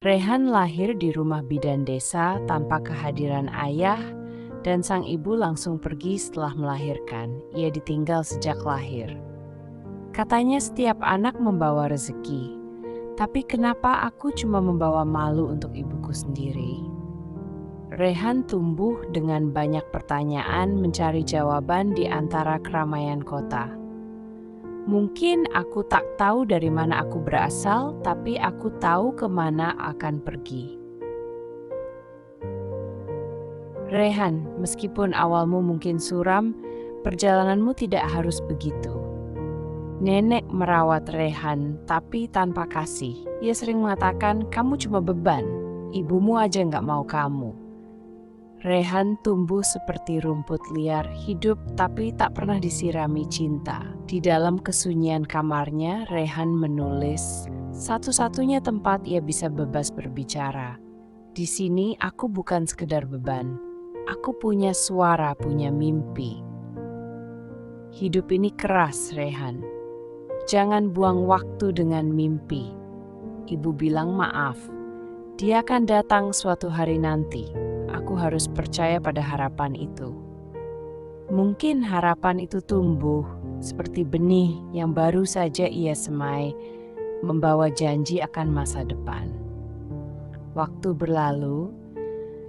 Rehan lahir di rumah bidan desa tanpa kehadiran ayah dan sang ibu langsung pergi setelah melahirkan. Ia ditinggal sejak lahir. Katanya setiap anak membawa rezeki, tapi kenapa aku cuma membawa malu untuk ibuku sendiri? Rehan tumbuh dengan banyak pertanyaan mencari jawaban di antara keramaian kota. Mungkin aku tak tahu dari mana aku berasal, tapi aku tahu kemana akan pergi. Rehan, meskipun awalmu mungkin suram, perjalananmu tidak harus begitu. Nenek merawat Rehan, tapi tanpa kasih. Ia sering mengatakan, kamu cuma beban, ibumu aja nggak mau kamu. Rehan tumbuh seperti rumput liar, hidup tapi tak pernah disirami cinta. Di dalam kesunyian kamarnya, Rehan menulis, satu-satunya tempat ia bisa bebas berbicara. Di sini aku bukan sekedar beban, aku punya suara, punya mimpi. Hidup ini keras, Rehan. Jangan buang waktu dengan mimpi. Ibu bilang maaf, dia akan datang suatu hari nanti. Aku harus percaya pada harapan itu. Mungkin harapan itu tumbuh seperti benih yang baru saja ia semai, membawa janji akan masa depan. Waktu berlalu,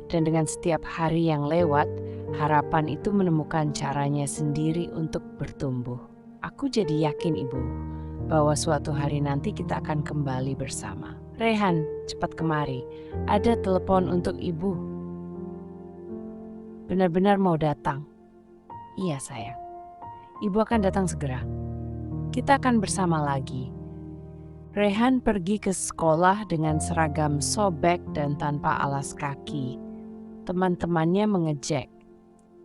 dan dengan setiap hari yang lewat, harapan itu menemukan caranya sendiri untuk bertumbuh. Aku jadi yakin, Ibu, bahwa suatu hari nanti kita akan kembali bersama. Rehan, cepat kemari. Ada telepon untuk Ibu. Benar-benar mau datang? Iya, sayang. Ibu akan datang segera. Kita akan bersama lagi. Rehan pergi ke sekolah dengan seragam sobek dan tanpa alas kaki. Teman-temannya mengejek.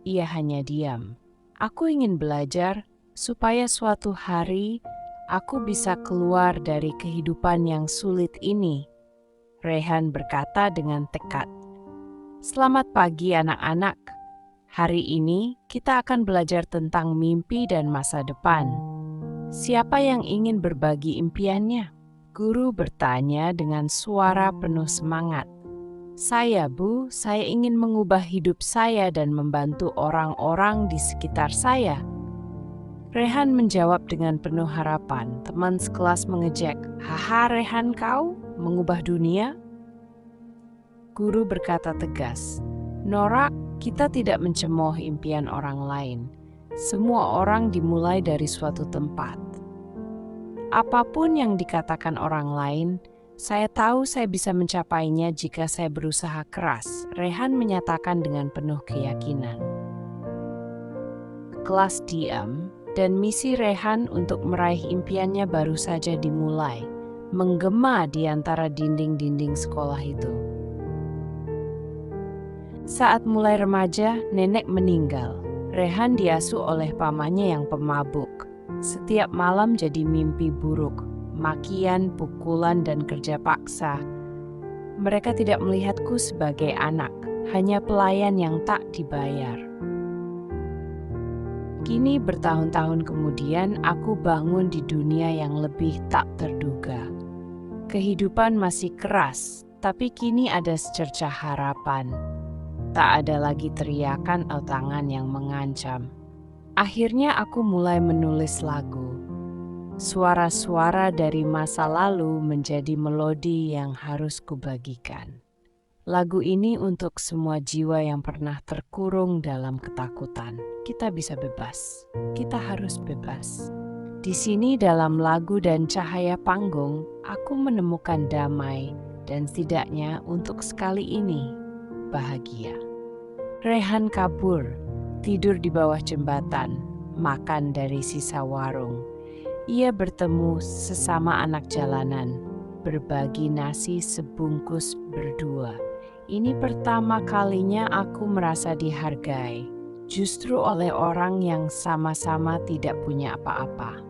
Ia hanya diam. Aku ingin belajar supaya suatu hari aku bisa keluar dari kehidupan yang sulit ini. Rehan berkata dengan tekad. Selamat pagi anak-anak. Hari ini kita akan belajar tentang mimpi dan masa depan. Siapa yang ingin berbagi impiannya? Guru bertanya dengan suara penuh semangat. Saya, Bu, saya ingin mengubah hidup saya dan membantu orang-orang di sekitar saya. Rehan menjawab dengan penuh harapan. Teman sekelas mengejek, haha Rehan kau mengubah dunia? Guru berkata tegas, Norak, kita tidak mencemooh impian orang lain. Semua orang dimulai dari suatu tempat. Apapun yang dikatakan orang lain, saya tahu saya bisa mencapainya jika saya berusaha keras. Rehan menyatakan dengan penuh keyakinan. Kelas diam, dan misi Rehan untuk meraih impiannya baru saja dimulai, menggema di antara dinding-dinding sekolah itu. Saat mulai remaja, nenek meninggal. Rehan diasuh oleh pamannya yang pemabuk. Setiap malam jadi mimpi buruk, makian, pukulan, dan kerja paksa. Mereka tidak melihatku sebagai anak, hanya pelayan yang tak dibayar. Kini bertahun-tahun kemudian aku bangun di dunia yang lebih tak terduga. Kehidupan masih keras, tapi kini ada secercah harapan. Tak ada lagi teriakan atau tangan yang mengancam. Akhirnya aku mulai menulis lagu. Suara-suara dari masa lalu menjadi melodi yang harus kubagikan. Lagu ini untuk semua jiwa yang pernah terkurung dalam ketakutan. Kita bisa bebas. Kita harus bebas. Di sini dalam lagu dan cahaya panggung, aku menemukan damai dan setidaknya untuk sekali ini bahagia. Rehan kabur, tidur di bawah jembatan, makan dari sisa warung. Ia bertemu sesama anak jalanan, berbagi nasi sebungkus berdua. Ini pertama kalinya aku merasa dihargai, justru oleh orang yang sama-sama tidak punya apa-apa.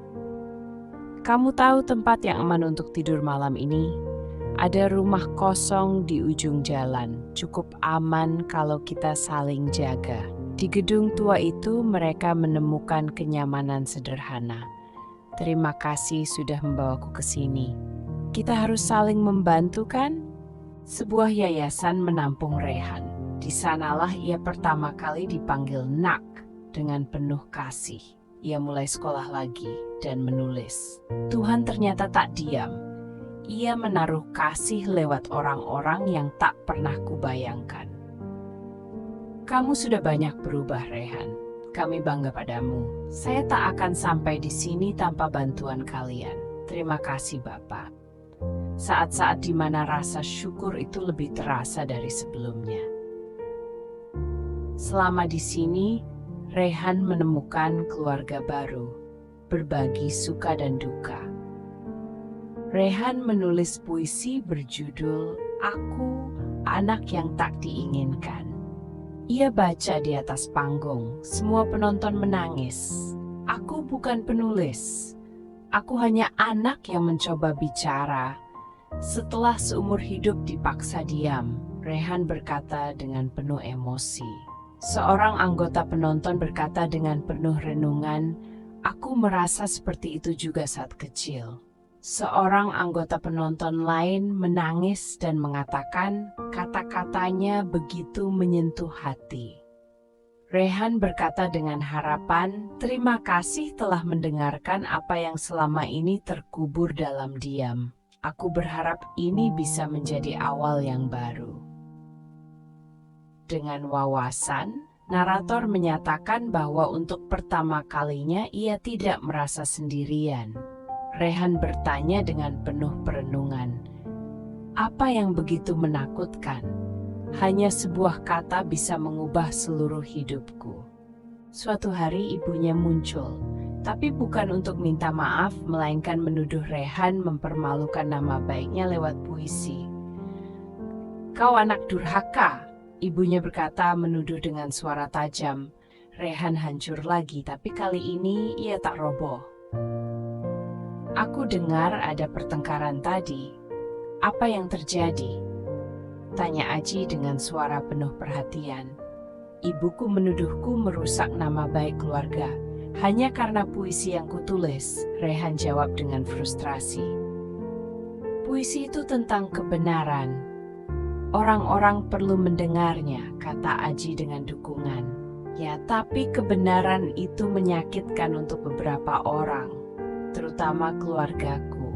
Kamu tahu tempat yang aman untuk tidur malam ini? Ada rumah kosong di ujung jalan, cukup aman kalau kita saling jaga. Di gedung tua itu mereka menemukan kenyamanan sederhana. Terima kasih sudah membawaku ke sini. Kita harus saling membantu kan? Sebuah yayasan menampung Rehan. Di sanalah ia pertama kali dipanggil Nak dengan penuh kasih. Ia mulai sekolah lagi dan menulis. Tuhan ternyata tak diam. Ia menaruh kasih lewat orang-orang yang tak pernah kubayangkan. Kamu sudah banyak berubah, Rehan. Kami bangga padamu. Saya tak akan sampai di sini tanpa bantuan kalian. Terima kasih, Bapak. Saat-saat di mana rasa syukur itu lebih terasa dari sebelumnya. Selama di sini, Rehan menemukan keluarga baru, berbagi suka dan duka. Rehan menulis puisi berjudul Aku, Anak yang Tak Diinginkan. Ia baca di atas panggung, semua penonton menangis. Aku bukan penulis, aku hanya anak yang mencoba bicara. Setelah seumur hidup dipaksa diam, Rehan berkata dengan penuh emosi. Seorang anggota penonton berkata dengan penuh renungan, "Aku merasa seperti itu juga saat kecil." Seorang anggota penonton lain menangis dan mengatakan kata-katanya begitu menyentuh hati. Rehan berkata dengan harapan, "Terima kasih telah mendengarkan apa yang selama ini terkubur dalam diam. Aku berharap ini bisa menjadi awal yang baru." Dengan wawasan, narator menyatakan bahwa untuk pertama kalinya ia tidak merasa sendirian. Rehan bertanya dengan penuh perenungan, "Apa yang begitu menakutkan? Hanya sebuah kata bisa mengubah seluruh hidupku." Suatu hari ibunya muncul. Tapi bukan untuk minta maaf, melainkan menuduh Rehan mempermalukan nama baiknya lewat puisi. "Kau anak durhaka," ibunya berkata menuduh dengan suara tajam. Rehan hancur lagi, tapi kali ini ia tak roboh. "Aku dengar ada pertengkaran tadi. Apa yang terjadi?" tanya Aji dengan suara penuh perhatian. "Ibuku menuduhku merusak nama baik keluarga. Hanya karena puisi yang kutulis," Rehan jawab dengan frustrasi. "Puisi itu tentang kebenaran. Orang-orang perlu mendengarnya," kata Aji dengan dukungan. "Ya, tapi kebenaran itu menyakitkan untuk beberapa orang, terutama keluargaku."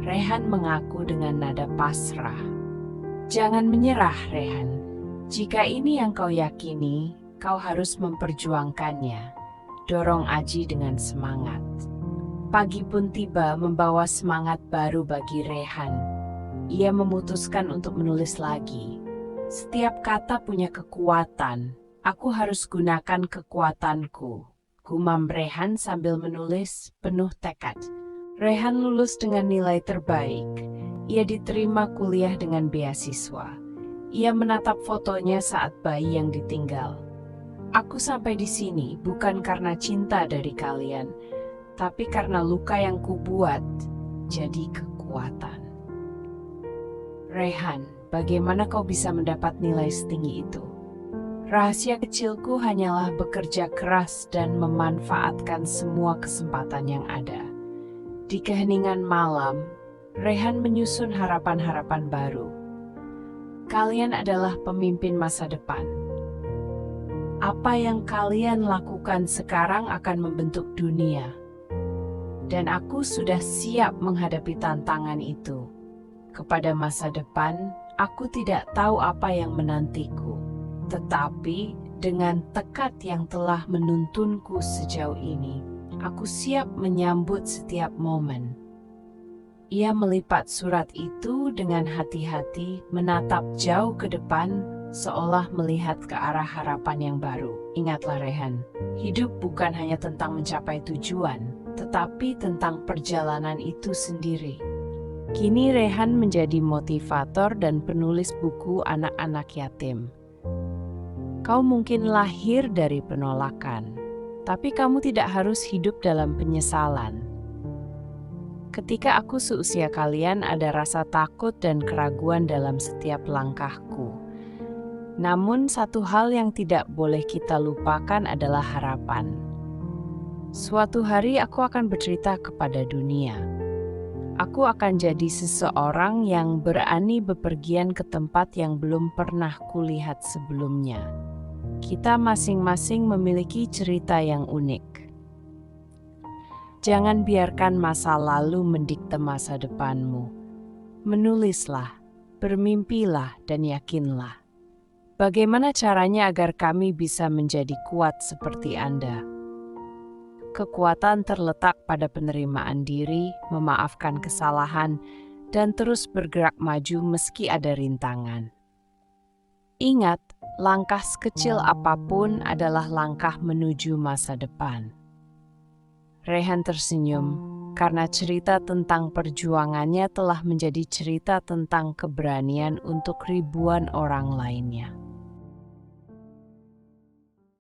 Rehan mengaku dengan nada pasrah. "Jangan menyerah, Rehan. Jika ini yang kau yakini, kau harus memperjuangkannya," dorong Aji dengan semangat. Pagi pun tiba membawa semangat baru bagi Rehan. Ia memutuskan untuk menulis lagi. "Setiap kata punya kekuatan. Aku harus gunakan kekuatanku," gumam Rehan sambil menulis penuh tekad. Rehan lulus dengan nilai terbaik. Ia diterima kuliah dengan beasiswa. Ia menatap fotonya saat bayi yang ditinggal. "Aku sampai di sini bukan karena cinta dari kalian, tapi karena luka yang kubuat jadi kekuatan." Rehan, bagaimana kau bisa mendapat nilai setinggi itu? Rahasia kecilku hanyalah bekerja keras dan memanfaatkan semua kesempatan yang ada. Di keheningan malam, Rehan menyusun harapan-harapan baru. Kalian adalah pemimpin masa depan. Apa yang kalian lakukan sekarang akan membentuk dunia. Dan aku sudah siap menghadapi tantangan itu. Kepada masa depan, aku tidak tahu apa yang menantiku. Tetapi dengan tekad yang telah menuntunku sejauh ini, aku siap menyambut setiap momen. Ia melipat surat itu dengan hati-hati, menatap jauh ke depan, seolah melihat ke arah harapan yang baru. Ingatlah Rehan, hidup bukan hanya tentang mencapai tujuan, tetapi tentang perjalanan itu sendiri. Kini Rehan menjadi motivator dan penulis buku anak-anak yatim. Kau mungkin lahir dari penolakan, tapi kamu tidak harus hidup dalam penyesalan. Ketika aku seusia kalian, ada rasa takut dan keraguan dalam setiap langkahku. Namun satu hal yang tidak boleh kita lupakan adalah harapan. Suatu hari aku akan bercerita kepada dunia. Aku akan jadi seseorang yang berani bepergian ke tempat yang belum pernah kulihat sebelumnya. Kita masing-masing memiliki cerita yang unik. Jangan biarkan masa lalu mendikte masa depanmu. Menulislah, bermimpilah, dan yakinlah. Bagaimana caranya agar kami bisa menjadi kuat seperti Anda? Kekuatan terletak pada penerimaan diri, memaafkan kesalahan, dan terus bergerak maju meski ada rintangan. Ingat, langkah sekecil apapun adalah langkah menuju masa depan. Rehan tersenyum karena cerita tentang perjuangannya telah menjadi cerita tentang keberanian untuk ribuan orang lainnya.